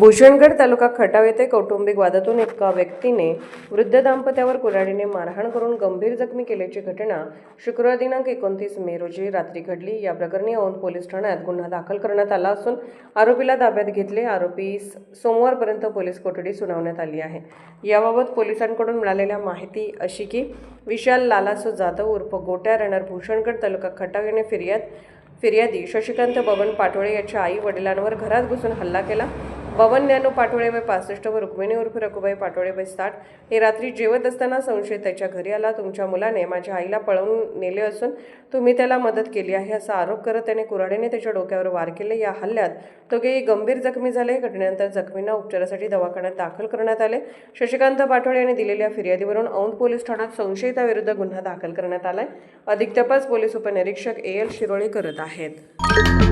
भूषणगड तालुका खटाव येथे कौटुंबिक वादातून एका व्यक्तीने वृद्ध दाम्पत्यावर कुऱ्हाडीने मारहाण करून गंभीर जखमी केल्याची घटना शुक्रवार दिनांक 29 मे रोजी रात्री घडली। या प्रकरणी औंध पोलीस ठाण्यात गुन्हा दाखल करण्यात आला असून आरोपीला ताब्यात घेतले। आरोपीस सोमवारपर्यंत पोलीस कोठडी सुनावण्यात आली आहे। याबाबत पोलिसांकडून मिळालेल्या माहिती अशी की विशाल लालासो जाधव उर्फ गोट्या रनर भूषणगड तालुका खटाव याने फिर्यादी शशिकांत बबन पाटोळे याच्या आई वडिलांवर घरात घुसून हल्ला केला। बबन ज्ञानू पाटोळे वय 65 व रुक्मिणी उर्फ रघुबाई पाटोळे वय 60 हे रात्री जेवत असताना संशयित त्याच्या घरी आला। तुमच्या मुलाने माझ्या आईला पळवून नेले असून तुम्ही त्याला मदत केली आहे असा आरोप करत त्याने कुऱ्हाडीने त्याच्या डोक्यावर वार केले। या हल्ल्यात दोघेही गंभीर जखमी झाले। घटनेनंतर जखमींना उपचारासाठी दवाखान्यात दाखल करण्यात आले। शशिकांत पाटोळे यांनी दिलेल्या फिर्यादीवरून औंध पोलीस ठाण्यात संशयिताविरुद्ध गुन्हा दाखल करण्यात आलाय। अधिक तपास पोलीस उपनिरीक्षक AL शिरोळे करत आहेत।